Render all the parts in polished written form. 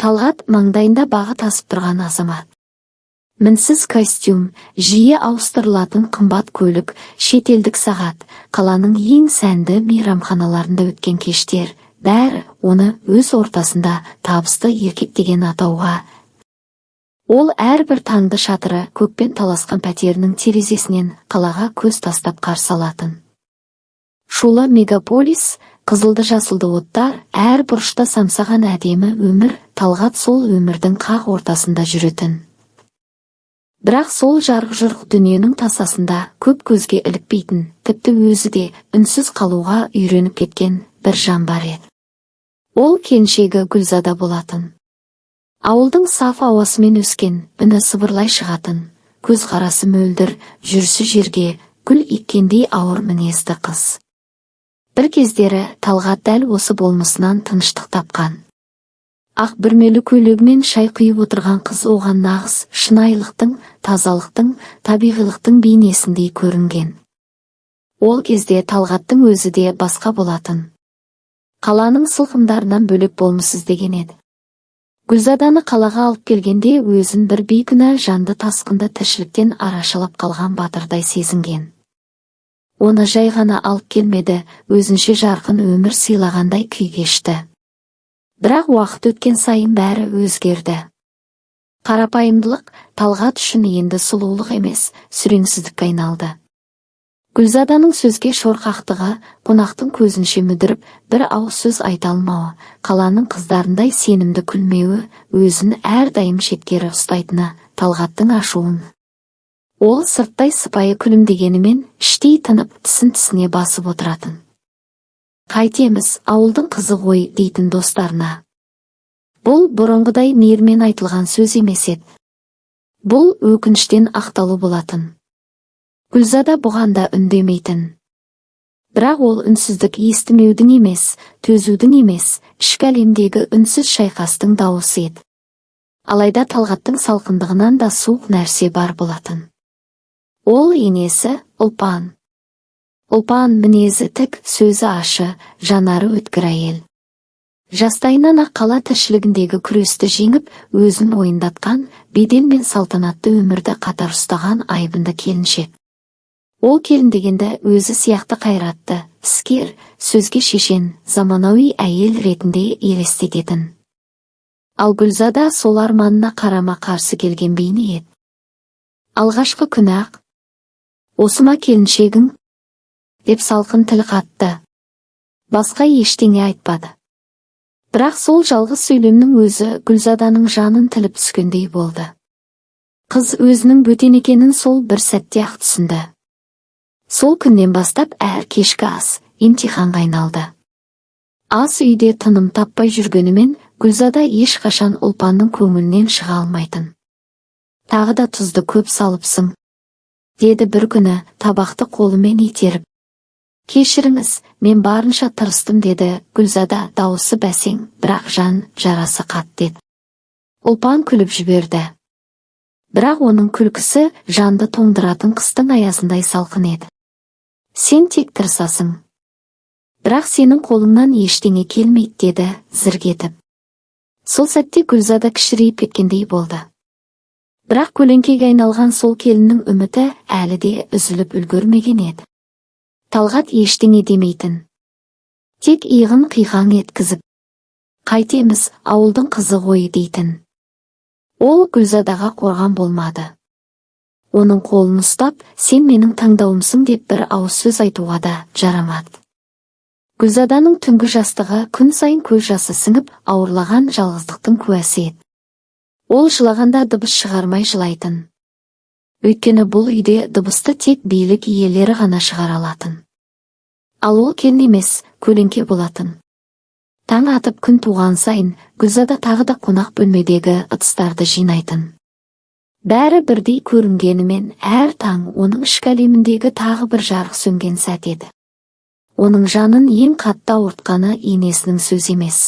Талғат маңдайында бағы тасып тұрған азамат. Мінсіз костюм, жиі ауыстырылатын қымбат көлік, шетелдік сағат, қаланың ең сәнді мейрамханаларында өткен кештер, бәрі оны өз ортасында табысты еркек деген атауға. Ол әрбір таңды шатыры көкпен таласқан пәтерінің терезесінен қалаға көз тастап қарсы алатын. Шулы мегаполис, қызылды жасылды оттар, әр бұрышта самсаған әдемі өмір, Талғат сол өмірдің қақ ортасында жүретін. Бірақ сол жарық-жұрық дүниенің тасасында көп көзге ілікпейтін, тіпті өзі де үнсіз қалуға үйреніп кеткен бір жан бар еді. Ол келіншегі Гүлзада болатын. Ауылдың саф ауасымен өскен, үні сыбырлай шығатын, көз қарасы мөлдір, жүрісі жерге гүл еккендей ауыр мінезді қыз. Бір кездері Талғат дәл осы болмысынан тыныштық тапқан. Ақ бүрмелі көйлегімен шай құйып отырған қыз оған нағыз шынайылықтың, тазалықтың, табиғилықтың бейнесіндей көрінген. Ол кезде Талғаттың өзі де басқа болатын. Қаланың сылқымдарынан бөлек болмысыз деген еді. Гүлзаданы қалаға алып келгенде өзін бір бейкүнә жанды тасқынды тіршіліктен арашалап қалған батырдай сезінген. Оны жай ғана алып келмеді, өзінше жарқын өмір сыйлағандай күй кешті. Бірақ уақыт өткен сайын бәрі өзгерді. Қарапайымдылық Талғат үшін енді сұлулық емес, сүреңсіздікке айналды. Гүлзаданың сөзге шорқақтығы, қонақтың көзінше мүдіріп, бір ауыз сөз айта алмауы, қаланың қыздарындай сенімді күлмеуі, өзін әрдайым шеткері ұстайтыны Талғаттың ашуын. Ол сырттай сыпайы күлімдегенімен, іштей тынып, тісін-тісіне басып отыратын. Қайтеміз, ауылдың қызы ғой, дейтін достарына. Бұл бұрынғыдай мейірмен айтылған сөз емес еді. Бұл өкініштен ақталу болатын. Гүлзада бұған да үндемейтін. Бірақ ол үнсіздік естімеудің емес, төзудің емес, ішкі әлемдегі үнсіз шайқастың дауысы еді. Алайда Талғаттың салқындығынан да суық нәрсе бар болатын. Ол енесі Ұлпан. Ұлпан мінезі тік, сөзі ашы, жанары өткір әйел. Жастайынан ақ қала тіршілігіндегі күресті жеңіп, өзін ойындатқан, бедел мен салтанатты өмірді қатар ұстаған айбынды келіншек. Ол келін дегенді өзі сияқты қайратты, іскер, сөзге шешен, заманауи әйел ретінде елестететін. Ал Гүлзада сол арманына қарама қарсы келген бейне еді. Алғашқы күні ақ, осы ма келіншегің? Деп салқын тіл қатты. Басқа ештеңе айтпады. Бірақ сол жалғыз сөйлемнің өзі Гүлзаданың жанын тіліп түскендей болды. Қыз өзінің бөтен екенін сол бір сәтте ақ түсінді. Сол күннен бастап әр кешкі ас емтиханға айналды. Ас үйде тыным таппай жүргенімен Гүлзада ешқашан Ұлпанның көңілінен шыға алмайтын. Тағы да тұзды көп салыпсың, деді бір күні табақты қолымен итеріп. Кешіріңіз, мен барынша тырыстым, деді Гүлзада, дауысы бәсең, бірақ жан жарасы қатты еді. Ұлпан күліп жіберді. Бірақ оның күлкісі жанды тоңдыратын қыстың аязындай салқын еді. Сен тек тырысасың. Бірақ сенің қолыңнан ештеңе келмейді, деді зірк етіп. Сол сәтте Гүлзада кішірейіп кеткендей болды. Бірақ көлеңкеге айналған сол келіннің үміті әлі де үзіліп үлгермеген еді. Талғат ештеңе демейтін. Тек иығын қиған еткізіп, қайтеміз, ауылдың қызы ғой, дейтін. Ол Гүлзадаға қорған болмады. Оның қолын ұстап, сен менің таңдауымсың деп бір ауыз сөз айтуға да жарамады. Гүлзаданың түнгі жастығы күн сайын көз жасы сіңіп, ауырлаған жалғыздықтың куәсі еді. Ол жылағанда дыбыс шығармай жылайтын. Өйткені бұл үйде дыбысты тек билік иелері ғана шығара алатын. Ал ол келін емес, көлеңке болатын. Таң атып күн туған сайын Гүлзада тағы да қонақ бөлмедегі ыдыстарды жинайтын. Бәрі бірдей көрінгенімен әр таң оның ішкі әлеміндегі тағы бір жарық сөнген сәт еді. Оның жанын ең қатты ауыртқаны енесінің сөз емес.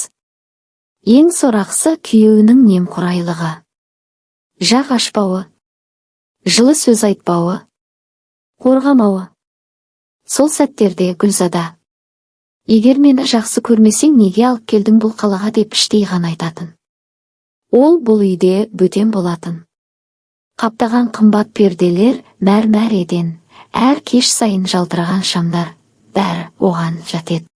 Ең сорақысы күйеуінің немқұрайлығы. Жақ ашпауы, жылы сөз айтпауы, қорғамауы. Сол сәттерде Гүлзада, егер мені жақсы көрмесең неге алып келдің бұл қалаға, деп іштей ғана айтатын. Ол бұл үйде бөтен болатын. Қаптаған қымбат перделер мәрмәр еден, әр кеш сайын жалтыраған шамдар, бәрі оған жат еді.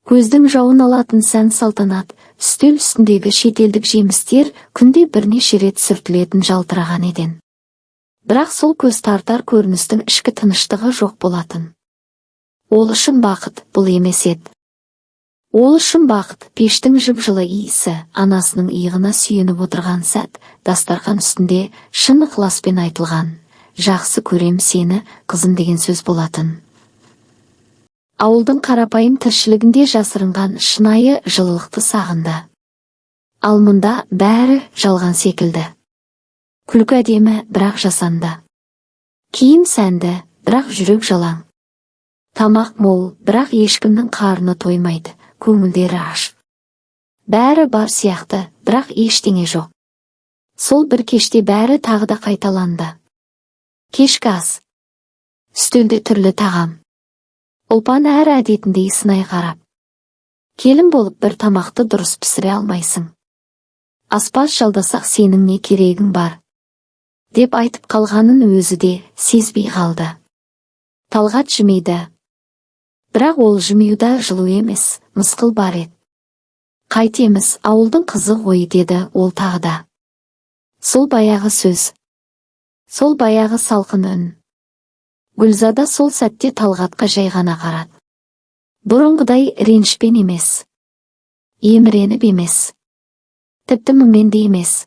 Көздің жауын алатын сән салтанат, үстел үстіндегі шетелдік жемістер күнде бірнеше рет сүртілетін жалтыраған еден. Бірақ сол көз тартар көріністің ішкі тыныштығы жоқ болатын. Ол үшін бақыт бұл емес еді. Ол үшін бақыт пештің жып-жылы иісі, анасының иығына сүйеніп отырған сәт, дастархан үстінде шын ықыласпен айтылған, жақсы көрем сені, қызым деген сөз болатын. Ауылдың қарапайым тіршілігінде жасырынған шынайы жылылықты сағынды. Ал мұнда бәрі жалған секілді. Күлкі әдемі, бірақ жасанды. Киім сәнді, бірақ жүрек жалаң. Тамақ мол, бірақ ешкімнің қарны тоймайды, көңілдері аш. Бәрі бар сияқты, бірақ ештеңе жоқ. Сол бір кеште бәрі тағы да қайталанды. Кешкі ас. Үстелде түрлі тағам. Ұлпан әр әдетіндей сынай қарап. Келін болып бір тамақты дұрыс пісіре алмайсың. Аспаз жалдасақ сенің не керегің бар? Деп айтып қалғанын өзі де сезбей қалды. Талғат жымиды. Бірақ ол жымиюда жылу емес, мысқыл бар еді. Қайтеміз, ауылдың қызы ғой, деді ол тағы да. Сол баяғы сөз. Сол баяғы салқын үн. Гүлзада сол сәтте Талғатқа жай ғана қарады. Бұрынғыдай ренішпен емес. Еміреніп емес. Тіпті мұңмен де емес.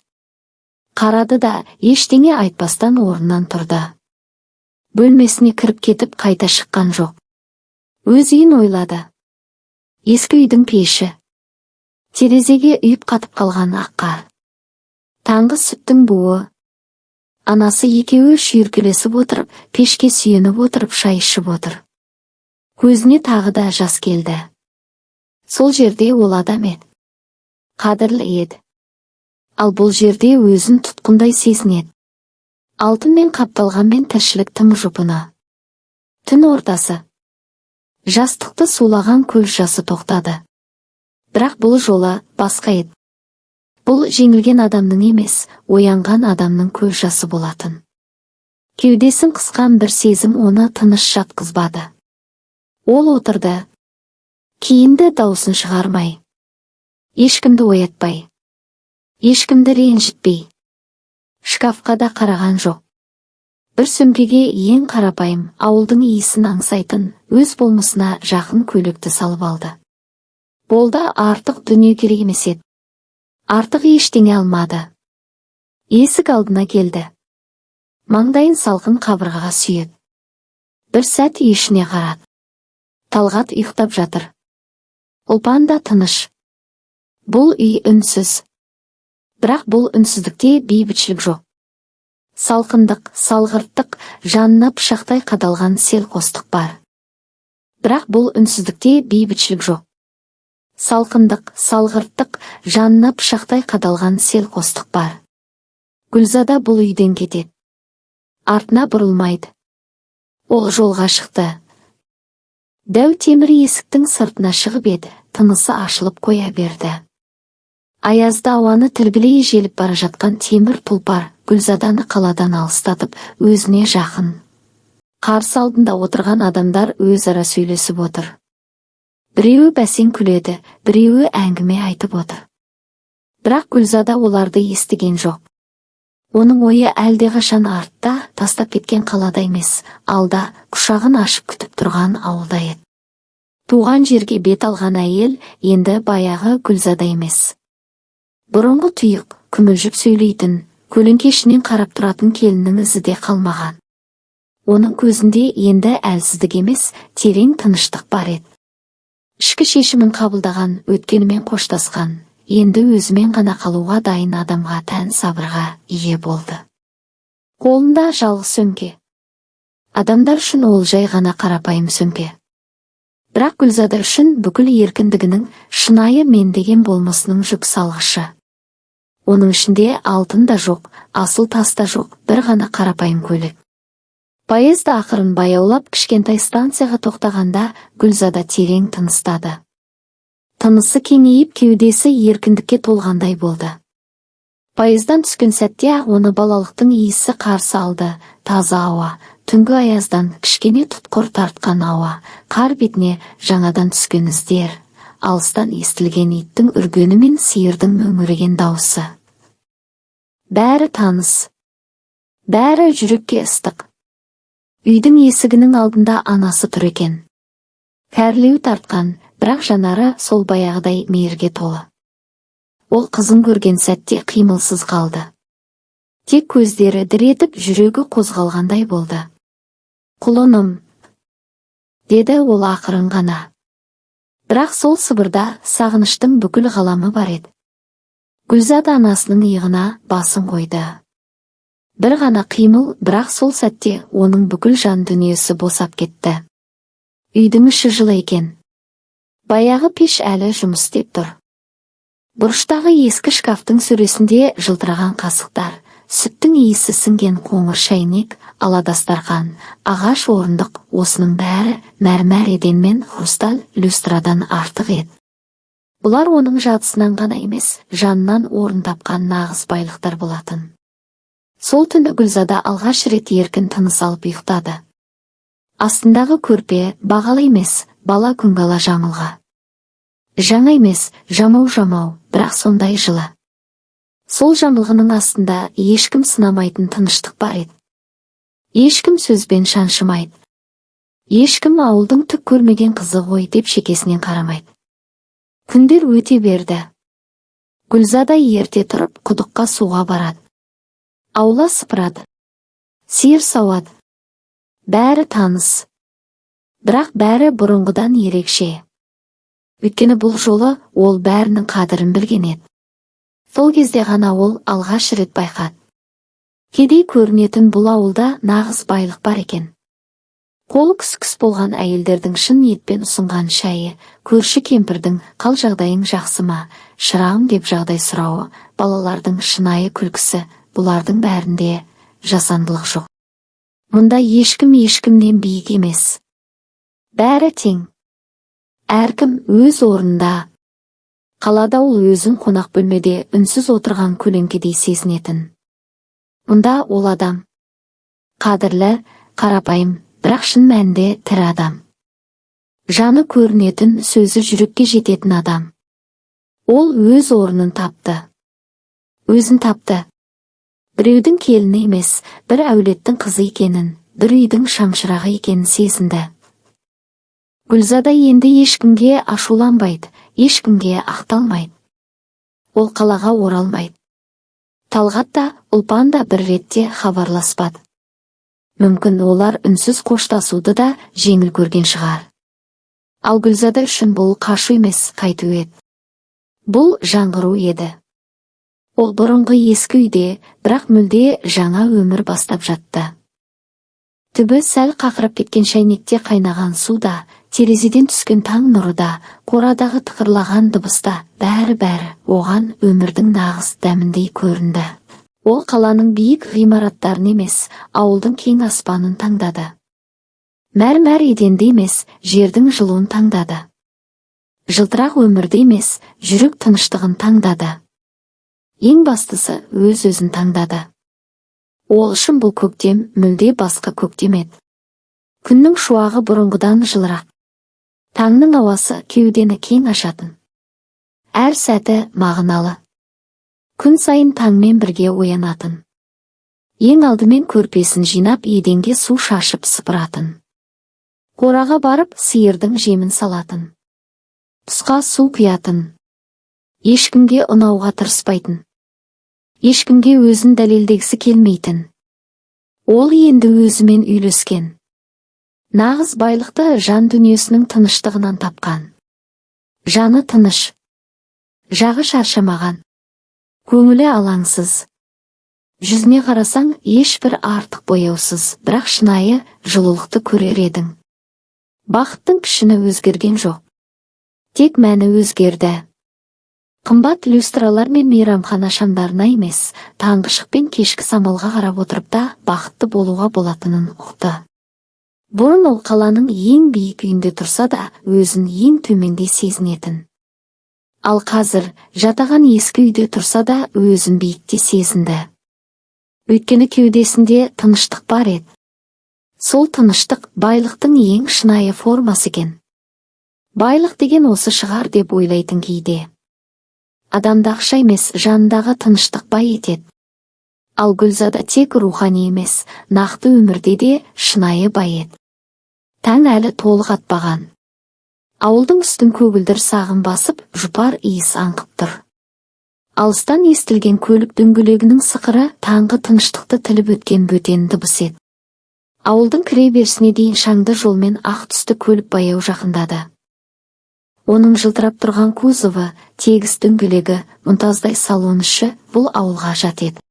Қарады да ештеңе айтпастан орнынан тұрды. Бөлмесіне кіріп кетіп қайта шыққан жоқ. Өз үйін ойлады. Ескі үйдің пеші. Терезеге үйіп қатып қалған ақ қар. Таңғы сүттің буы. Анасы екеуі шүйіркелесіп отырып, пешке сүйеніп отырып шай ішіп отыр. Көзіне тағы да жас келді. Сол жерде ол адам еді. Қадірлі еді. Ал бұл жерде өзін тұтқындай сезінеді. Алтынмен қапталғанмен тіршілік тым жұпыны. Түн ортасы. Жастықты сулаған көз жасы тоқтады. Бірақ бұл жолы басқа еді. Бұл жеңілген адамның емес, оянған адамның көз жасы болатын. Кеудесін қысқан бір сезім оны тыныш жатқызбады. Ол отырды. Киінді даусын шығармай. Ешкімді оятпай. Ешкімді ренжітпей. Шкафқа да қараған жоқ. Бір сөмкеге ең қарапайым, ауылдың иісін аңсайтын, өз болмысына жақын көйлекті салып алды. Болды, артық дүние керек емес еді. Артық ештеңе алмады. Есік алдына келді. Маңдайын салқын қабырғаға сүйеді. Бір сәт ішіне қарады. Талғат ұйықтап жатыр. Ұлпан да тыныш. Бұл үй үнсіз. Бірақ бұл үнсіздікте бейбітшілік жоқ. Салқындық, салғырттық, жанына пышақтай қадалған селқостық бар. Бірақ бұл үнсіздікте бейбітшілік жоқ. Салқындық, салғырттық, жанына пышақтай қадалған селқостық бар. Гүлзада бұл үйден кетеді. Артына бұрылмайды. Ол жолға шықты. Дәу темір есіктің сыртына шығып еді, тынысы ашылып қоя берді. Аязда ауаны тілгілей желіп бара жатқан темір тұлпар Гүлзаданы қаладан алыстатып, өзіне жақын. Қарсы алдында отырған адамдар өзара сөйлесіп отыр. Біреуі бәсең күледі, біреуі әңгіме айтып отыр. Бірақ Гүлзада оларды естіген жоқ. Оның ойы әлдеқашан артта, тастап кеткен қалада емес, алда, құшағын ашып күтіп тұрған ауылда еді. Туған жерге бет алған әйел енді баяғы Гүлзада емес. Бұрынғы тұйық, күмілжіп сөйлейтін, көлеңкешінен қарап тұратын келіннің ізі де қалмаған. Оның көзінде енді әлсіздік емес, терең тыныштық бар еді. Ішкі шешімін қабылдаған, өткенімен қоштасқан, енді өзімен ғана қалуға дайын адамға тән сабырға ие болды. Қолында жалғыз сөмке. Адамдар үшін ол жай ғана қарапайым сөмке. Бірақ Гүлзада үшін бүкіл еркіндігінің, шынайы мен деген болмысының жүк салғышы. Оның ішінде алтын да жоқ, асыл тас та жоқ, бір ғана қарапайым көйлек. Поезда ақырын баяулап кішкентай станцияға тоқтағанда Гүлзада терең тыныстады. Тынысы кеңейіп кеудесі еркіндікке толғандай болды. Пайыздан түскен сәтте оны балалықтың иісі қарсы алды. Таза ауа, түнгі аяздан кішкене тұтқыр тартқан ауа, қар бетіне жаңадан түскен іздер, алыстан естілген иттің үргені мен сиырдың мөңіреген дауысы. Бәрі таныс, бәрі жүрекке ыстық. Үйдің есігінің алдында анасы тұр екен. Кәрлеу тартқан, бірақ жанары сол баяғыдай мейірге толы. Ол қызын көрген сәтте қимылсыз қалды. Тек көздері дір етіп, жүрегі қозғалғандай болды. «Құлыным», деді ол ақырын ғана. Бірақ сол сыбырда сағыныштың бүкіл ғаламы бар еді. Гүлзада анасының иығына басын қойды. Бір ғана қимыл, бірақ сол сәтте оның бүкіл жан дүниесі босап кетті. Үйдің іші жылы екен. Баяғы пеш әлі жұмыс істеп тұр. Бұрыштағы ескі шкафтың сөресінде жылтыраған қасықтар, сүттің иісі сіңген қоңыр шайнек, ала дастархан, ағаш орындық, осының бәрі мәрмәр еден мен хрусталь люстрадан артық еді. Бұлар оның жадысынан ғана емес, жанынан орын тапқан нағыз байлықтар болатын. Сол түні Гүлзада алғаш рет еркін тыныс алып ұйықтады. Астындағы көрпе бағалы емес, бала күнгала жамылға. Жаңа емес, жамау, бірақ сондай жылы. Сол жамылғының астында ешкім сынамайтын тыныштық бар еді. Ешкім сөзбен шаншымайды. Ешкім ауылдың түк көрмеген қызы ғой деп шекесінен қарамайды. Күндер өте берді. Гүлзада ерте тұрып құдыққа суға барады. Аула сыпырады. Сиыр сауады. Бәрі таныс. Бірақ бәрі бұрынғыдан ерекше. Өйткені бұл жолы ол бәрінің қадірін білген еді. Сол кезде ғана ол алғаш рет байқады. Кедей көрінетін бұл ауылда нағыз байлық бар екен. Қолы күс-күс болған әйелдердің шын ниетпен ұсынған шайы, көрші кемпірдің «Қал жағдайың жақсы ма, шырағым» деп жағдай сұрауы, балалардың шынайы күлкісі, бұлардың бәрінде жасандылық жоқ. Мұнда ешкім ешкімнен биік емес. Бәрі тең. Әркім өз орнында. Қалада ол өзін қонақ бөлмеде үнсіз отырған көлеңкедей сезінетін. Мұнда ол адам. Қадірлі, қарапайым, бірақ шын мәнінде тірі адам. Жаны көрінетін, сөзі жүрекке жететін адам. Ол өз орнын тапты. Өзін тапты. Біреудің келіні емес, бір әулеттің қызы екенін, бір үйдің шамшырағы екенін сезінді. Гүлзада енді ешкімге ашуланбайды, ешкімге ақталмайды. Ол қалаға оралмайды. Талғат та, Ұлпан да бір ретте хабарласпады. Мүмкін олар үнсіз қоштасуды да жеңіл көрген шығар. Ал Гүлзада үшін бұл қашу емес, қайту еді. Бұл жаңғыру еді. Ол бұрынғы ескі үйде, бірақ мүлде жаңа өмір бастап жатты. Түбі сәл қақырып кеткен шайнекте қайнаған суда, терезеден түскен таң нұры да, қорадағы тықырлаған дыбыста, бәрі оған өмірдің нағыз дәміндей көрінді. Ол қаланың биік ғимараттарын емес, ауылдың кең аспанын таңдады. Мәрмәр еденді емес, жердің жылуын таңдады. Жылтырақ өмірді емес, жүрек тыныштығын таңдады. Ең бастысы өз-өзін таңдады. Ол үшін бұл көктем мүлде басқа көктем еді. Күннің шуағы бұрынғыдан жылырақ. Таңның ауасы кеудені кең ашатын. Әр сәті мағыналы. Күн сайын таңмен бірге оянатын. Ең алдымен көрпесін жинап еденге су шашып сыпыратын. Қораға барып сиырдың жемін салатын. Тұсқа су құятын. Ешкімге ұнауға тырыспайтын. Ешкімге өзін дәлелдегісі келмейтін. Ол енді өзімен үйлескен. Нағыз байлықты жан дүниесінің тыныштығынан тапқан. Жаны тыныш. Жағы шаршамаған. Көңілі алаңсыз. Жүзіне қарасаң ешбір артық бояусыз, бірақ шынайы жылулықты көрер едің. Бақыттың пішіні өзгерген жоқ. Тек мәні өзгерді. Қымбат люстралар мен мейрамхана шамдарына емес, таңғы шық пен кешкі самалға қарап отырып та бақытты болуға болатынын ұқты. Бұрын ол қаланың ең биік үйінде тұрса да, өзін ең төменде сезінетін. Ал қазір жатаған ескі үйде тұрса да өзін биікте сезінді. Өйткені кеудесінде тыныштық бар еді. Сол тыныштық байлықтың ең шынайы формасы екен. Байлық деген осы шығар деп ойлайтын кейде. Адамды ақша емес, жанындағы тыныштық бай етеді. Ал Гүлзада тек рухани емес, нақты өмірде де шынайы бай еді. Таң әлі толық атпаған. Ауылдың үстін көгілдір сағым басып, жұпар иіс аңқып тұр. Алыстан естілген көлік дөңгелегінің сықыры таңғы тыныштықты тіліп өткен бөтен дыбыс еді. Ауылдың кіре берісіне дейін шаңды жолмен ақ түсті көлік баяу жақындады. Оның жылтырап тұрған кузовы, тегіс дөңгелегі, мұнтаздай салон іші бұл ауылға жат еді.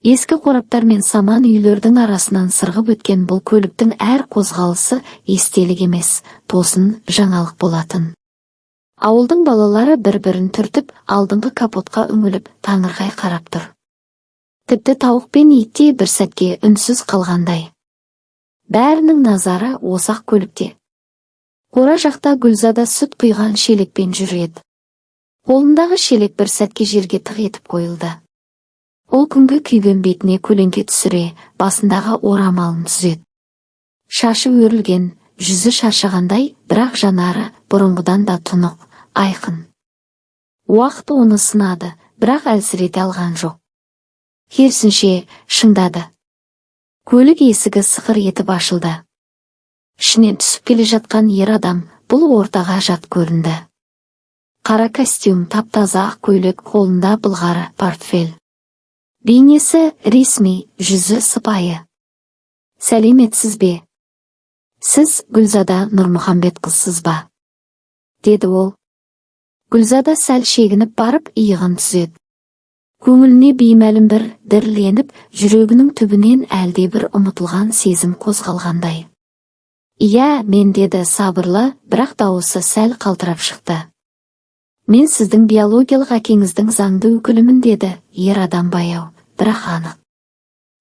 Ескі қораптар мен саман үйлердің арасынан сырғып өткен бұл көліктің әр қозғалысы естелік емес, тосын жаңалық болатын. Ауылдың балалары бір-бірін түртіп, алдыңғы капотқа үңіліп, таңырқай қарап тұр. Тіпті тауық пен ит те бір сәтке үнсіз қалғандай. Бәрінің назары осақ көлікте. Қора жақта Гүлзада сүт құйған шелекпен жүреді. Қолындағы шелек бір сәтке жерге тық етіп қойылды. Ол күнгі күйген бетіне көлеңке түсіре, басындағы орамалын түзеді. Шашы өрілген, жүзі шаршағандай, бірақ жанары бұрынғыдан да тұнық, айқын. Уақыт оны сынады, бірақ әлсірете алған жоқ. Керісінше шыңдады. Көлік есігі сықыр етіп ашылды. Ішінен түсіп келе жатқан ер адам бұл ортаға жат көрінді. Қара костюм, тап-таза ақ көйлек, қолында былғары портфель. Бейнесі ресми, жүзі сыпайы. Сәлеметсіз бе? Сіз Гүлзада Нұрмұхамбетқызсыз ба? Деді ол. Гүлзада сәл шегініп барып иығын түзеді. Көңіліне беймәлім бір дірленіп, жүрегінің түбінен әлде бір ұмытылған сезім қозғалғандай. Иә, мен, деді сабырлы, бірақ дауысы сәл қалтырап шықты. Мен сіздің биологиялық әкеңіздің заңды өкілімін, деді ер адам баяу, бірақ анық.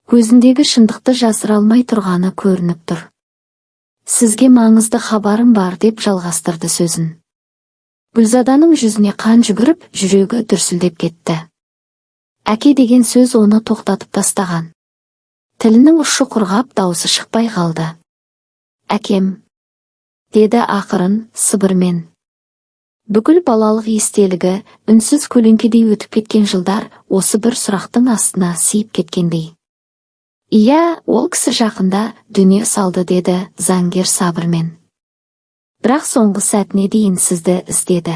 Көзіндегі шындықты жасыра алмай тұрғаны көрініп тұр. Сізге маңызды хабарым бар, деп жалғастырды сөзін. Гүлзаданың жүзіне қан жүгіріп, жүрегі дүрсілдеп кетті. Әке деген сөз оны тоқтатып тастаған. Тілінің ұшы құрғап, даусы шықпай қалды. Әкем, деді ақырын, сыбырмен. Бүкіл балалық естелігі, үнсіз көлеңкедей өтіп кеткен жылдар осы бір сұрақтың астына сиып кеткендей. Иә, ол кісі жақында дүние салды, деді заңгер сабырмен. Бірақ соңғы сәтіне дейін сізді іздеді.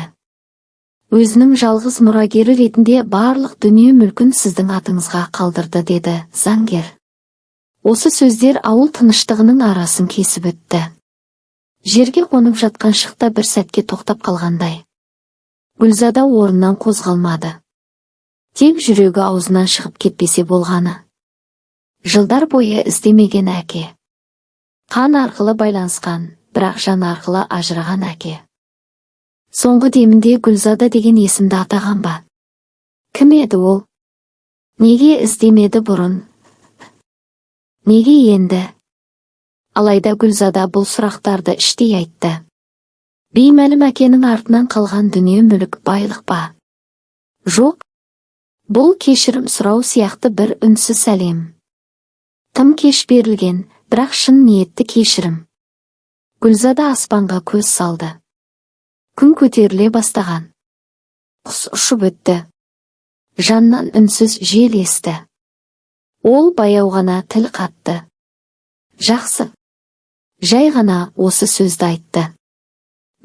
Өзінің жалғыз мұрагері ретінде барлық дүние мүлкін сіздің атыңызға қалдырды, деді заңгер. Осы сөздер ауыл тыныштығының арасын кесіп өтті. Жерге қонып жатқан шықта бір сәтке тоқтап қалғандай. Гүлзада орнынан қозғалмады. Тек жүрегі аузынан шығып кетпесе болғаны. Жылдар бойы іздемеген әке. Қан арқылы байланысқан, бірақ жан арқылы ажыраған әке. Соңғы демінде Гүлзада деген есімді атаған ба? Кім еді ол? Неге іздемеді бұрын? Неге енді? Алайда Гүлзада бұл сұрақтарды іштей айтты. Беймәлім әкенің артынан қалған дүние мүлік байлық ба? Жоқ. Бұл кешірім сұрау сияқты бір үнсіз сәлем. Тым кеш берілген, бірақ шын ниетті кешірім. Гүлзада аспанға көз салды. Күн көтеріле бастаған. Құс ұшып өтті. Жаннан үнсіз жел есті. Ол баяу ғана тіл қатты. Жақсы. Жай ғана осы сөзді айтты.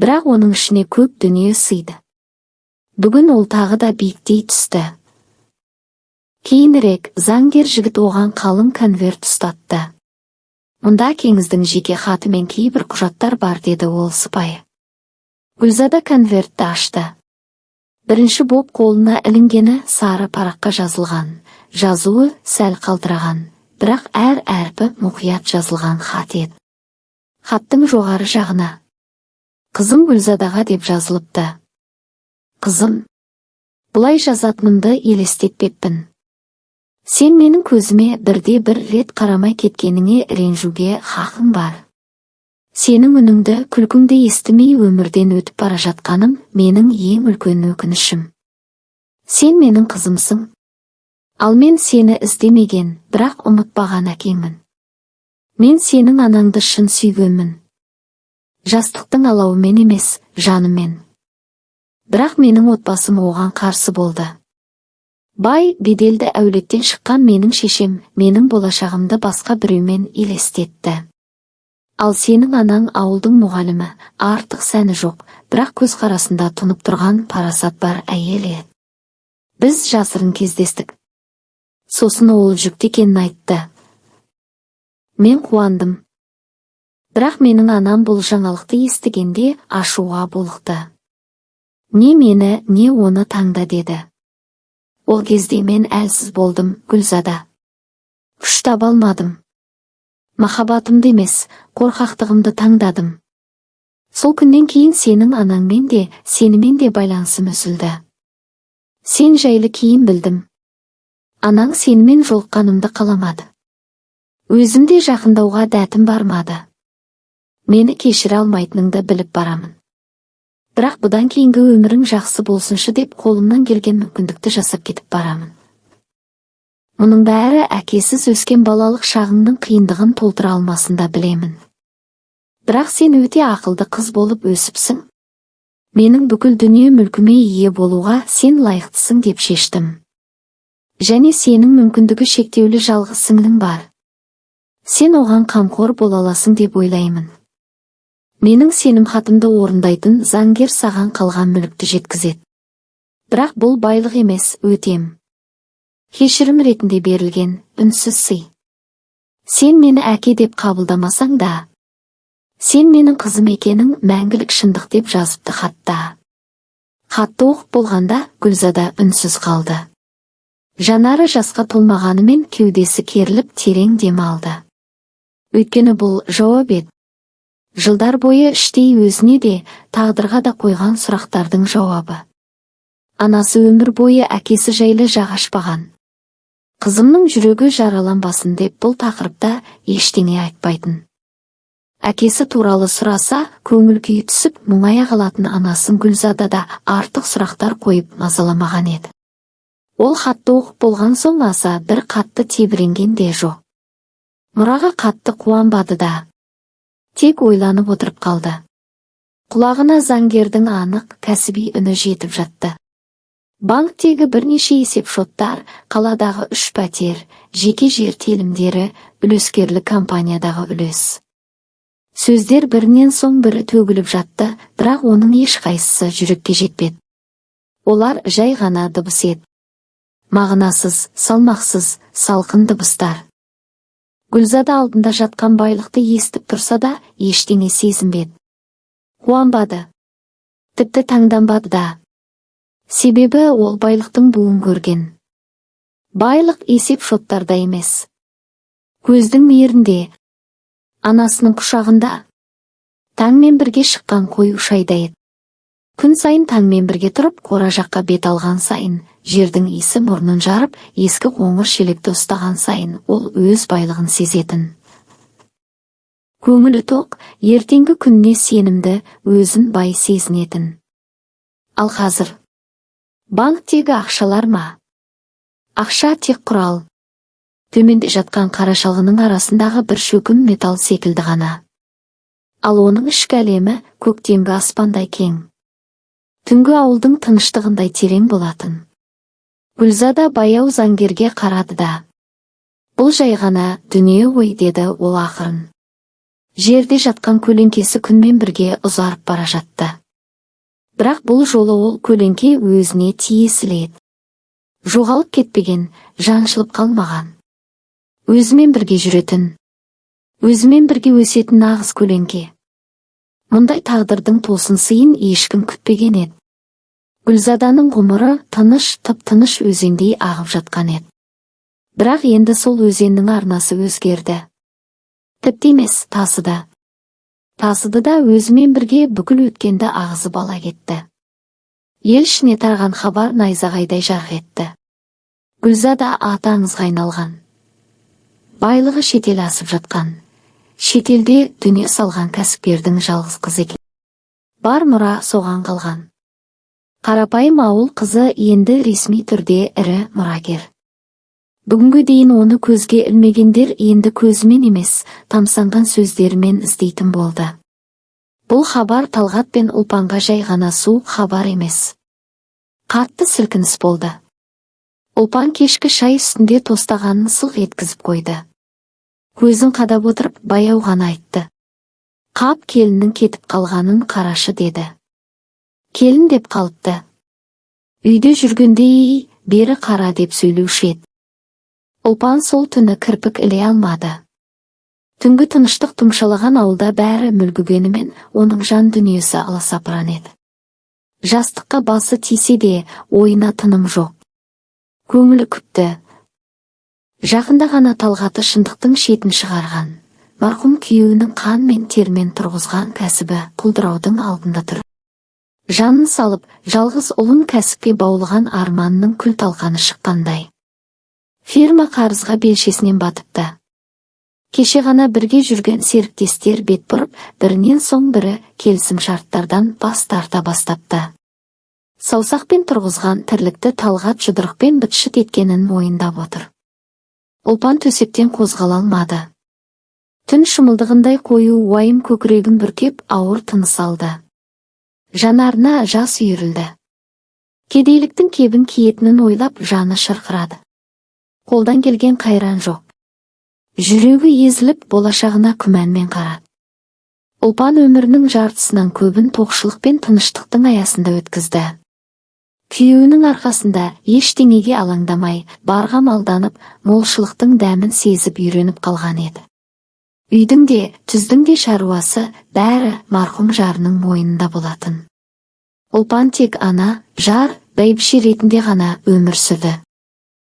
Бірақ оның ішіне көп дүние сыйды. Бүгін ол тағы да биіктей түсті. Кейінірек заңгер жігіт оған қалың конверт ұстатты. Мұнда әкеңіздің жеке хаты мен кейбір құжаттар бар, деді ол сыпайы. Гүлзада конвертті ашты. Бірінші боп қолына ілінгені сары параққа жазылған. Жазуы сәл қалтыраған, бірақ әр әрпі мұқият жазылған хат еді. Хаттың жоғары жағына «Қызым Гүлзадаға» деп жазылыпты. Қызым, бұлай жазатынымды елестетпеппін. Сен менің көзіме бірде бір рет қарамай кеткеніңе ренжуге хақың бар. Сенің үніңді, күлкіңді естімей өмірден өтіп бара жатқаным менің ең үлкен өкінішім. Сен менің қызымсың. Ал мен сені іздемеген, бірақ ұмытпаған әкеңмін. Мен сенің анаңды шын сүйгенмін. Жастықтың алауымен емес, жанымен. Бірақ менің отбасым оған қарсы болды. Бай, беделді әулеттен шыққан менің шешем, менің болашағымды басқа біреумен елестетті. Ал сенің анаң ауылдың мұғалімі, артық сәні жоқ, бірақ көзқарасында тұнып тұрған парасат бар әйел еді. Біз жасырын кездестік. Сосын ол жүкті екенін айтты. Мен қуандым. Бірақ менің анам бұл жаңалықты естігенде ашуға булықты. Не мені, не оны таңда деді. Ол кезде мен әлсіз болдым, Гүлзада. Күш таба алмадым. Махаббатымды емес, қорқақтығымды таңдадым. Сол күннен кейін сенің анаңмен де, сенімен де байланысым үзілді. Сен жайлы кейін білдім. Анаң сенімен жолыққанымды қаламады. Өзімде жақындауға дәтім бармады. Мені кешіре алмайтыныңды біліп барамын. Бірақ бұдан кейінгі өмірің жақсы болсыншы деп қолымнан келген мүмкіндікті жасап кетіп барамын. Мұның бәрі әкесіз өскен балалық шағыңның қиындығын толтыра алмасында білемін. Бірақ сен өте ақылды қыз болып өсіпсің. Менің бүкіл дүние мүлкіме ие болуға сен лайықтысың деп шештім. Және сенің мүмкіндігі шектеулі жалғыз сіңлің бар. Сен оған қамқор бола аласың деп ойлаймын. Менің сенім хатымды орындайтын заңгер саған қалған мүлікті жеткізеді. Бірақ бұл байлық емес, өтем. Кешірім ретінде берілген, үнсіз сый. Сен мені әке деп қабылдамасаң да, сен менің қызым екенің мәңгілік шындық деп жазыпты хатта. Хатты оқып болғанда Гүлзада үнсіз қалды. Жанары жасқа толмағанымен кеудесі керіліп терең дем алды. Өйткені бұл жауап еді. Жылдар бойы іштей өзіне де, тағдырға да қойған сұрақтардың жауабы. Анасы өмір бойы әкесі жайлы жақ ашпаған. Қызымның жүрегі жараланбасын деп бұл тақырыпта ештеңе айтпайтын. Әкесі туралы сұраса, көңіл күйі түсіп, мұңая қалатын анасын Гүлзада да артық сұрақтар қойып мазаламаған еді. Ол хатты оқып болған соң аса бір қатты тебіренген де жоқ. Мұраға қатты қуанбады да. Тек ойланып отырып қалды. Құлағына заңгердің анық, кәсіби үні жетіп жатты. Банктегі бірнеше есеп шоттар, қаладағы 3 пәтер, жеке жер телімдері, үлескерлі компаниядағы үлес. Сөздер бірінен соң бірі төгіліп жатты, бірақ оның ешқайсысы жүрекке жетпеді. Олар жай ғана дыбыс еді. Мағынасыз, салмақсыз, салқын дыбыстар. Гүлзада алдында жатқан байлықты естіп тұрса да, ештеңе сезінбеді. Қуанбады. Тіпті таңданбады да. Себебі ол байлықтың буын көрген. Байлық есеп шоттарда емес. Көздің мейірінде, анасының құшағында. Таңмен бірге шыққан қою шайда еді. Күн сайын таңмен бірге тұрып, қора жаққа бет алған сайын, жердің иісі мұрнын жарып, ескі қоңыр шелекті ұстаған сайын, ол өз байлығын сезетін. Көңілі тоқ, ертеңгі күніне сенімді, өзін бай сезінетін. Ал қазір банктегі ақшалар ма? Ақша тек құрал. Төменде жатқан қара шалғының арасындағы бір шөкім металл секілді ғана. Ал оның ішкі әлемі көктемгі аспандай кең. Түнгі ауылдың тыныштығындай терең болатын. Гүлзада баяу заңгерге қарады да. Бұл жай ғана дүние ғой деді ол ақырын. Жерде жатқан көлеңкесі күнмен бірге ұзарып бара жатты. Бірақ бұл жолы ол көлеңке өзіне тиесілі еді. Жоғалып кетпеген, жаншылып қалмаған. Өзімен бірге жүретін, өзімен бірге өсетін нағыз көлеңке. Мұндай тағдырдың тосын сыйын ешкім күтпеген еді. Гүлзаданың ғұмыры тыныш, тып-тыныш өзендей ағып жатқан еді. Бірақ енді сол өзеннің арнасы өзгерді. Тіпті емес, тасыды. Тасыды да өзімен бірге бүкіл өткенді ағызып ала кетті. Ел ішіне тараған хабар найзағайдай жарқ етті. Гүлзада аты аңызға айналған. Байлығы шетел асып жатқан. шетелде дүние салған кәсіпкердің жалғыз қызы екен. Бар мұра соған қалған. Қарапайым ауыл қызы енді ресми түрде ірі мұрагер. Бүгінгі дейін оны көзге ілмегендер енді көзімен емес, тамсанған сөздерімен іздейтін болды. Бұл хабар Талғат пен Ұлпанға жай ғана суық хабар емес. Қатты сілкініс болды. Ұлпан кешкі шай үстінде тостағанын сылқ еткізіп қойды. Көзін қадап отырып баяу ғана айтты. Қап, келіннің кетіп қалғанын қарашы деді. Келін деп қалыпты. Үйде жүргенде бері қара деп сөйлеуші еді. Ұлпан сол түні кірпік іле алмады. Түнгі тыныштық тұмшалаған ауылда бәрі мүлгігенімен оның жан дүниесі аласапыран еді. Жастыққа басы тисе де ойына тыным жоқ. Көңілі күпті. Жақында ғана Талғаты шындықтың шетін шығарған. Марқұм күйеуінің қан мен термен тұрғызған кәсібі құлдыраудың алдында тұр. Жанын салып, жалғыз ұлын кәсіпке баулыған арманның күл талқаны шыққандай. Фирма қарызға белшесінен батыпты. Кеше ғана бірге жүрген серіктестер бет бұрып, бірінен соң бірі келісім шарттардан бас тарта бастапты. Саусақпен тұрғызған тірлікті Талғат жұдырықпен быт-шыт еткенін мойындап отыр. Ұлпан төсектен қозғала алмады. Түн шымылдығындай қою уайым көкірегін бүркеп ауыр тыныс алды. Жанарына жас үйірілді. Кедейліктің кебін киетінін ойлап жаны шырқырады. Қолдан келген қайран жоқ. Жүрегі езіліп болашағына күмәнмен қарады. Ұлпан өмірінің жартысынан көбін тоқшылық пен тыныштықтың аясында өткізді. Күйеуінің арқасында ештеңеге алаңдамай, барға малданып, молшылықтың дәмін сезіп үйреніп қалған еді. Үйдің де, түздің де шаруасы бәрі марқұм жарының мойнында болатын. Ұлпан тек ана, жар, бәйбіше ретінде ғана өмір сүрді.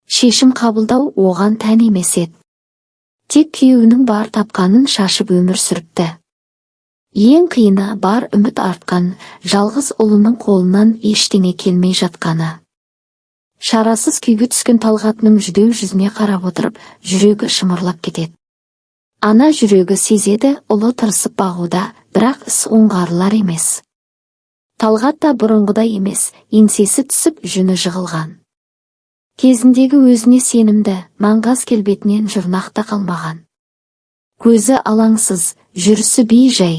Шешім қабылдау оған тән емес еді. Тек күйеуінің бар тапқанын шашып өмір сүріпті. Ең қиыны бар үміт артқан, жалғыз ұлының қолынан ештеңе келмей жатқаны. Шарасыз күйге түскен Талғатның жүдеу жүзіне қарап отырып, жүрегі шымырлап кетеді. Ана жүрегі сезеді, ұлы тырысып бағуда, бірақ іс оңғарылар емес. Талғат та бұрынғыдай емес, еңсесі түсіп жүні жығылған. Кезіндегі өзіне сенімді, маңғаз келбетінен жұрнақта қалмаған. Көзі алаңсыз, жүрісі бей-жай.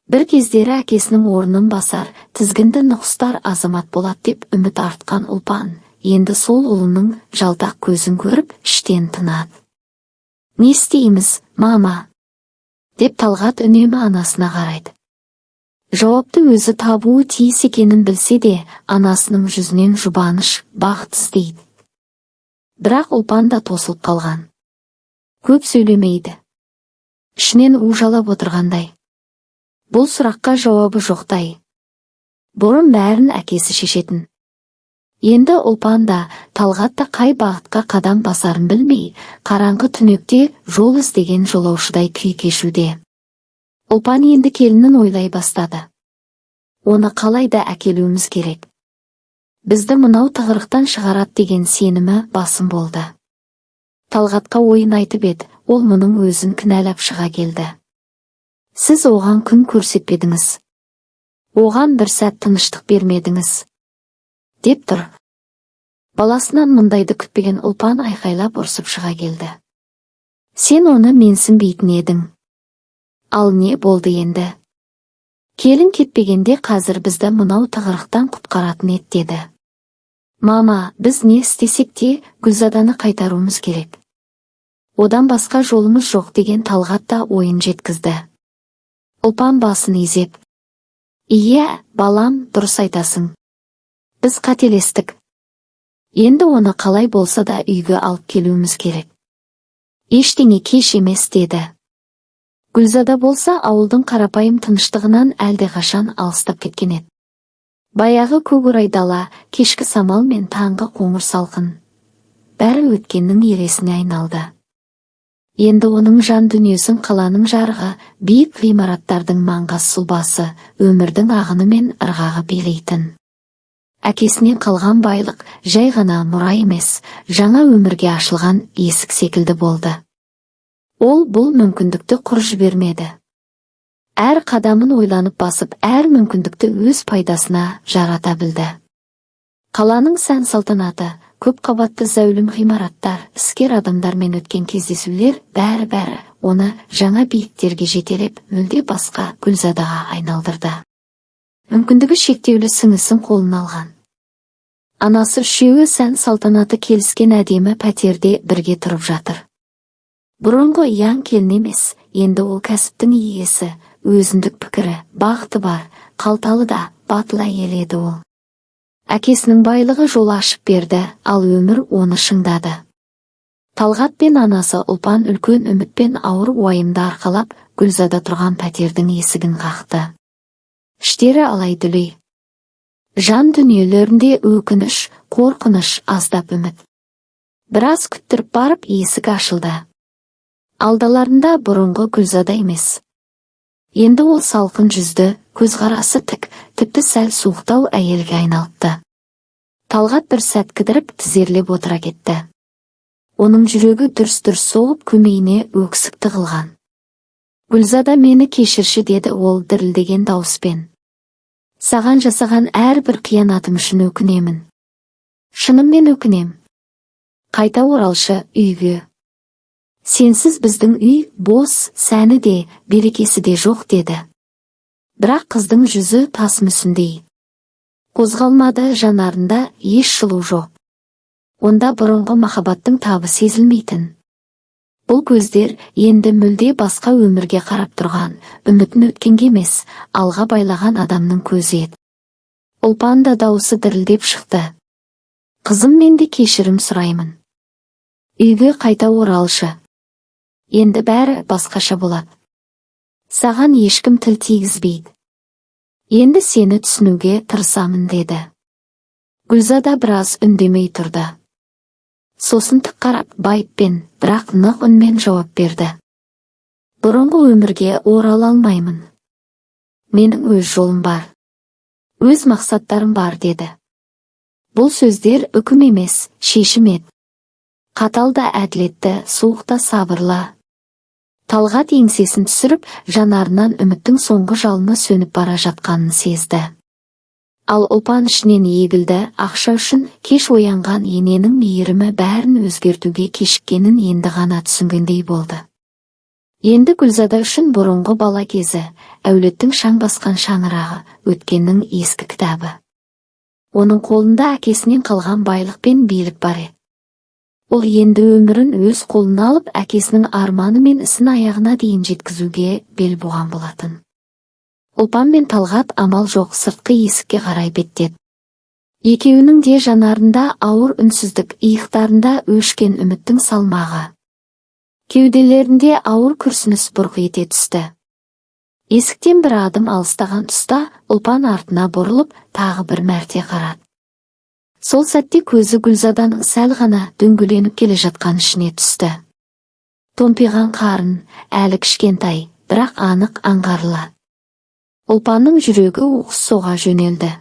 Бір кездері әкесінің орнын басар, тізгінді нұқыстар азамат болады деп үміт артқан Ұлпан, енді сол ұлының жалтақ көзін көріп, іштен тынады. Не істейміз, мама? Деп Талғат үнемі анасына қарайды. Жауапты өзі табуы тиіс екенін білсе де, анасының жүзінен жұбаныш, бақыт іздейді. Бірақ Ұлпан да тосылып қалған. Көп сөйлемейді. Ішінен ұжалап отырғандай. Бұл сұраққа жауабы жоқтай. Бұрын бәрін әкесі шешетін. Енді Ұлпан да, Талғат та қай бағытқа қадам басарын білмей, қараңғы түнекте жол іздеген жолаушыдай күй кешуде. Ұлпан енді келінін ойлай бастады. Оны қалайда әкелуіміз керек. Бізді мынау тығырықтан шығарат деген сенімі басым болды. Талғатқа ойын айтып еді, ол мұның өзін кінәлап шыға келді. Сіз оған күн көрсетпедіңіз. Оған бір сәт тыныштық бермедіңіз. Деп тұр. Баласынан мұндайды күтпеген Ұлпан айқайлап ұрсып шыға келді. Сен оны менсінбейтін едің. Ал не болды енді? Келін кетпегенде қазір бізді мынау тығырықтан құтқаратын ет деді. Мама, біз не істесек те Гүлзаданы қайтаруымыз керек. Одан басқа жолымыз жоқ деген Талғат та ойын жеткізді. Ұлпан басын изеп. Ие, балам, дұрыс айтасың. Біз қателестік. Енді оны қалай болса да үйге алып келуіміз керек. Ештеңе кеш емес деді. Гүлзада болса ауылдың қарапайым тыныштығынан әлдеқашан алыстап кеткен еді. Баяғы көкорай дала, кешкі самал мен таңғы қоңыр салқын. Бәрі өткеннің елесіне айналды. Енді оның жан дүниесін қаланың жарығы, биік ғимараттардың маңғаз сұлбасы, өмірдің ағыны мен ырғағы билейтін. Әкесінен қалған байлық жай ғана мұра емес, жаңа өмірге ашылған есік секілді болды. Ол бұл мүмкіндікті құр жібермеді. Әр қадамын ойланып басып, әр мүмкіндікті өз пайдасына жарата білді. Қаланың сән-салтанаты, көп қабатты зәулім ғимараттар, іскер адамдармен өткен кездесулер бәрі оны жаңа биіктерге жетелеп, мүлде басқа Гүлзадаға айналдырды. Мүмкіндігі шектеулі сіңісін қолына алған. Анасы үшеуі сән-салтанаты келіскен әдемі пәтерде бірге тұрып жатыр. Бұрынғы яң келін емес, енді ол кәсіптің иесі, өзіндік пікірі, бақыты бар, қалталы да, батыл әйел еді ол. Әкесінің байлығы жол ашып берді, ал өмір оны шыңдады. Талғат пен анасы Ұлпан үлкен үміт пен ауыр уайымды арқалап, Гүлзада тұрған пәтердің есігін қақты. Іштері алай-дүлей. Жан дүниелерінде өкініш, қорқыныш, аздап үміт. Біраз күттіріп барып, есік ашылды. Алдаларында бұрынғы Гүлзада емес. Енді ол салқын жүзді, көзқарасы тік, тіпті сәл суықтау әйелге айналыпты. Талғат бір сәт кідіріп, тізерлеп отыра кетті. Оның жүрегі дүрс-дүрс соғып, көмейіне өксік тығылған. Гүлзада, мені кешірші, деді ол дірілдеген дауыспен. Саған жасаған әрбір қиянатым үшін өкінемін. Шынымен өкінем. Қайта оралшы үйге. Сенсіз біздің үй бос, сәні де, берекесі де жоқ, деді. Бірақ қыздың жүзі тас мүсіндей. Қозғалмады, жанарында еш жылу жоқ. Онда бұрынғы махаббаттың табы сезілмейтін. Бұл көздер енді мүлде басқа өмірге қарап тұрған, үмітін өткенге емес, алға байлаған адамның көзі еді. Ұлпан да дауысы дірілдеп шықты. Қызым, мен де кешірім сұраймын. Үйге қайта оралшы. Енді бәрі басқаша болады. Саған ешкім тіл тигізбейді. Енді сені түсінуге тырысамын, деді. Гүлзада біраз үндемей тұрды. Сосын тік қарап, байыппен, бірақ нық үнмен жауап берді. Бұрынғы өмірге орала алмаймын. Менің өз жолым бар. Өз мақсаттарым бар, деді. Бұл сөздер үкім емес, шешім еді. Қатал да әділетті, суық та сабырлы. Талғат еңсесін түсіріп, жанарынан үміттің соңғы жалыны сөніп бара жатқанын сезді. Ал Ұлпан ішінен егілді, ақша үшін кеш оянған ененің мейірімі бәрін өзгертуге кешіккенін енді ғана түсінгендей болды. Енді Гүлзада үшін бұрынғы бала кезі, әулеттің шаң басқан шаңырағы, өткеннің ескі кітабы. Оның қолында әкесінен қалған байлық пен билік бар еді. Ол енді өмірін өз қолына алып, әкесінің арманы мен ісін аяғына дейін жеткізуге бел буған болатын. Ұлпан мен Талғат амал жоқ сыртқы есікке қарай беттеді. Екеуінің де жанарында ауыр үнсіздік, иықтарында өшкен үміттің салмағы. Кеуделерінде ауыр күрсініс бұрқ ете түсті. Есіктен бір адым алыстаған тұста Ұлпан артына бұрылып, тағы бір мәрте қарады. Сол сәтте көзі Гүлзаданың сәл ғана дөңгеленіп келе жатқан ішіне түсті. Томпиған қарын, әлі кішкентай, бірақ анық аңғарылы. Ұлпанның жүрегі оқыс соға жөнелді.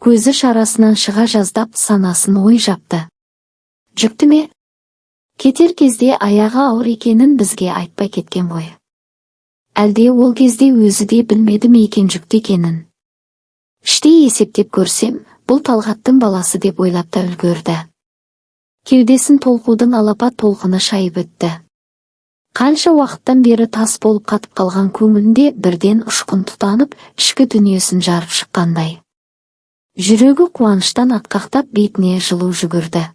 Көзі шарасынан шыға жаздап, санасын ой жапты. Жүкті ме? Кетер кезде аяғы ауыр екенін бізге айтпай кеткен ғой. Әлде ол кезде өзі де білмеді ме екен жүкті екенін? Іштей есептеп көрсем, бұл Талғаттың баласы деп ойлап та үлгерді. Кеудесін толқудың алапат толқыны шайып өтті. Қанша уақыттан бері тас болып қатып қалған көңілінде бірден ұшқын тұтанып, ішкі дүниесін жарып шыққандай. Жүрегі қуаныштан атқақтап, бетіне жылу жүгірді.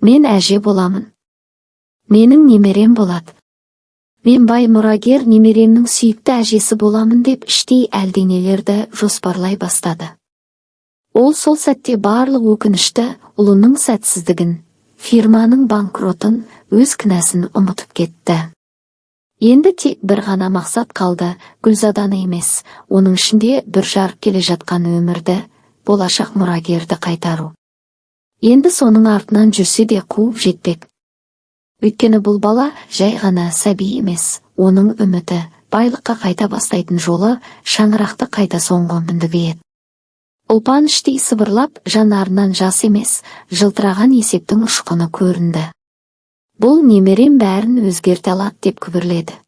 Мен әже боламын. Менің немерем болады. Мен бай мұрагер немеремнің сүйікті әжесі боламын деп іштей әлденелерді жоспарлай бастады. Ол сол сәтте барлық өкінішті, ұлының сәтсіздігін, фирманың банкротын, өз кінәсін ұмытып кетті. Енді тек бір ғана мақсат қалды, Гүлзаданы емес, оның ішінде бір жарып келе жатқан өмірді, болашақ мұрагерді қайтару. Енді соның артынан жүрсе де қуып жетпек. Өйткені бұл бала жай ғана сәби емес, оның үміті, байлыққа қайта бастайтын жолы, шаңырақты қайта соңғы мүндігі еді. Ұлпан іштей сыбырлап, жанарынан жас емес, жылтыраған есептің ұшқыны көрінді. Бұл немерем бәрін өзгерте алады деп күбірледі.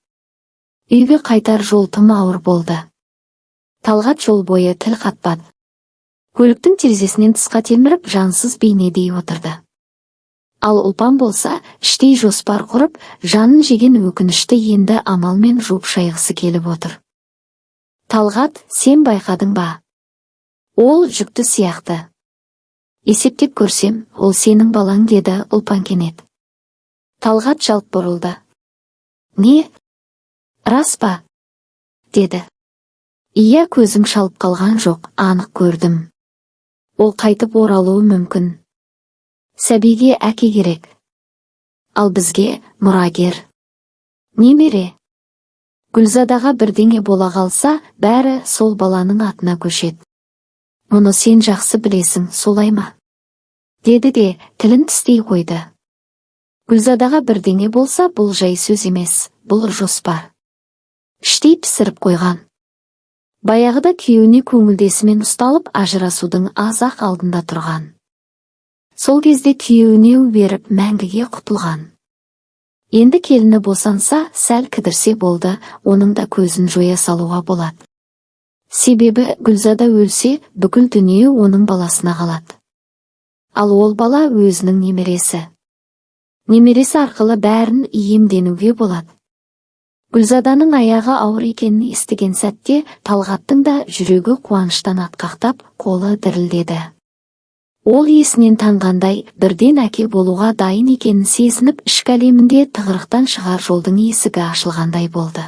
Үйге қайтар жол тым ауыр болды. Талғат жол бойы тіл қатпады. Көліктің терезесінен тысқа телміріп жансыз бейнедей отырды. Ал Ұлпан болса, іштей жоспар құрып, жанын жеген өкінішті енді амалмен жуып шайғысы келіп отыр. Талғат, сен байқадың ба? Ол жүкті сияқты. Есептеп көрсем, ол сенің балаң, деді Ұлпан кенет. Талғат жалт бұрылды. Не? Рас па? Деді. Ия, көзім шалып қалған жоқ, анық көрдім. Ол қайтып оралуы мүмкін. Сәбиге әке керек. Ал бізге мұрагер. Немере. Гүлзадаға бірдеңе бола қалса, бәрі сол баланың атына көшеді. Мұны сен жақсы білесің, солай ма? Деді де тілін тістей қойды. Гүлзадаға бірдеңе болса, бұл жай сөз емес, бұл жоспар. Іштей пісіріп қойған. Баяғыда күйеуіне көңілдесімен ұсталып, ажырасудың аз-ақ алдында тұрған. Сол кезде күйеуіне беріп мәңгіге құтылған. Енді келіні босанса, сәл кідірсе болды, оның да көзін жоя салуға болады. Себебі Гүлзада өлсе, бүкіл дүние оның баласына қалады. Ал ол бала өзінің немересі. Немересі арқылы бәрін иемденуге болады. Гүлзаданың аяғы ауыр екенін естіген сәтте, Талғаттың да жүрегі қуаныштан атқақтап, қолы дірілдеді. Ол есінен танғандай, бірден әке болуға дайын екенін сезініп, ішкі әлемінде тығырықтан шығар жолдың есігі ашылғандай болды.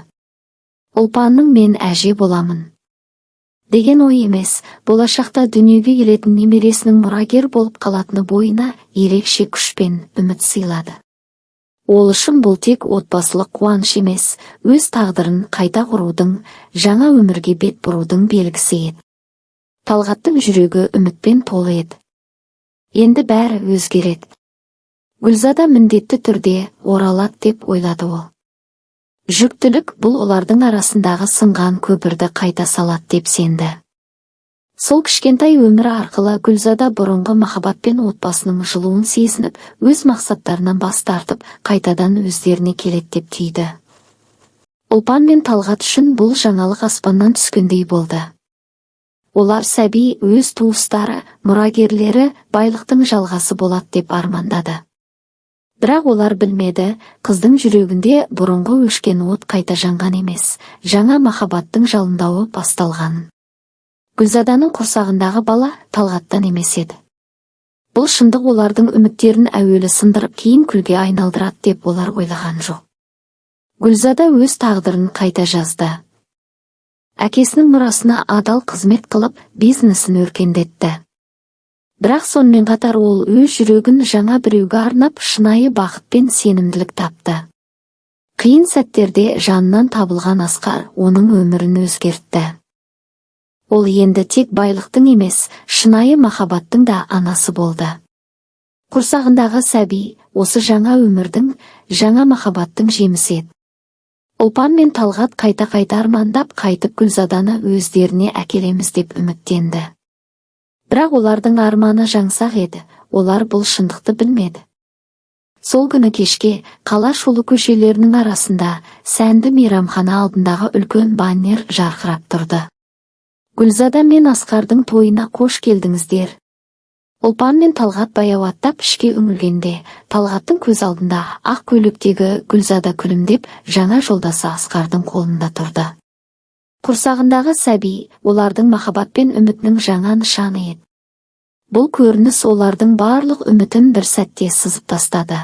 Ұлпанның мен әже боламын деген ой емес, болашақта дүниеге келетін немересінің мұрагер болып қалатыны бойына ерекше күш пен үміт сыйлады. Ол үшін бұл тек отбасылық қуаныш емес, өз тағдырын қайта құрудың, жаңа өмірге бет бұрудың белгісі еді. Талғаттың жүрегі үмітпен толы еді. Енді бәрі өзгереді. Гүлзада міндетті түрде оралады деп ойлады ол. Жүктілік бұл олардың арасындағы сынған көпірді қайта салады деп сенді. Сол кішкентай өмірі арқылы Гүлзада бұрынғы махаббат пен отбасының жылуын сезініп, өз мақсаттарынан бас тартып, қайтадан өздеріне келеді деп түйді. Ұлпан мен Талғат үшін бұл жаңалық аспаннан түскендей болды. Олар сәби, өз туыстары, мұрагерлері байлықтың жалғасы болады деп армандады. Бірақ олар білмеді, қыздың жүрегінде бұрынғы өшкен от қайта жанған емес, жаңа махаббаттың жалындауы басталған. Гүлзаданың құрсағындағы бала Талғаттан емес еді. Бұл шындық олардың үміттерін әуелі сындырып, кейін күлге айналдырады деп олар ойлаған жоқ. Гүлзада өз тағдырын қайта жазды. Әкесінің мұрасына адал қызмет қылып, бизнесін өркендетті. Бірақ сонымен қатар ол өз жүрегін жаңа біреуге арнап, шынайы бақыт пен сенімділік тапты. Қиын сәттерде жанынан табылған асқар оның өмірін өзгертті. Ол енді тек байлықтың емес, шынайы махаббаттың да анасы болды. Құрсағындағы сәби осы жаңа өмірдің, жаңа махаббаттың жемісі еді. Ұлпан мен Талғат қайта-қайта армандап, қайтып Гүлзаданы өздеріне әкелеміз деп үміттенді. Бірақ олардың арманы жаңсақ еді, олар бұл шындықты білмеді. Сол күні кешке қала шулы көшелерінің арасында сәнді мейрамхана алдындағы үлкен баннер жарқырап тұрды. Гүлзада мен Асқардың тойына қош келдіңіздер. Ұлпан мен Талғат баяу аттап ішке үңілгенде, Талғаттың көз алдында ақ көйлектегі Гүлзада күлімдеп, жаңа жолдасы Асқардың қолында тұрды. Құрсағындағы сәби, олардың махаббат пен үмітінің жаңа нышаны еді. Бұл көрініс олардың барлық үмітін бір сәтте сызып тастады.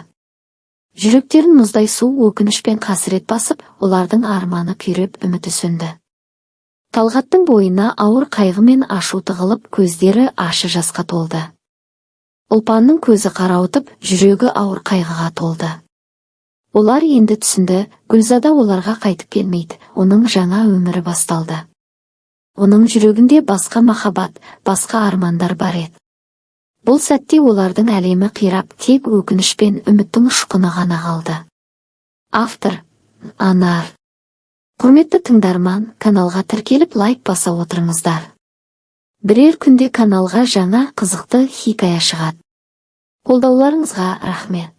Жүректерін мұздай су, өкініш пен қасірет басып, олардың арманы күйреп, үміті сөнді. Талғаттың бойына ауыр қайғы мен ашу тығылып, көздері ащы жасқа толды. Ұлпанның көзі қарауытып, жүрегі ауыр қайғыға толды. Олар енді түсінді, Гүлзада оларға қайтып келмейді, оның жаңа өмірі басталды. Оның жүрегінде басқа махаббат, басқа армандар бар еді. Бұл сәтте олардың әлемі қирап, тек өкініш пен үміттің ұшқыны ғана қалды. Автор: Анар. Құрметті тыңдарман, каналға тіркеліп лайк баса отырыңыздар. Бірер күнде каналға жаңа қызықты хикая шығады. Қолдауларыңызға рахмет.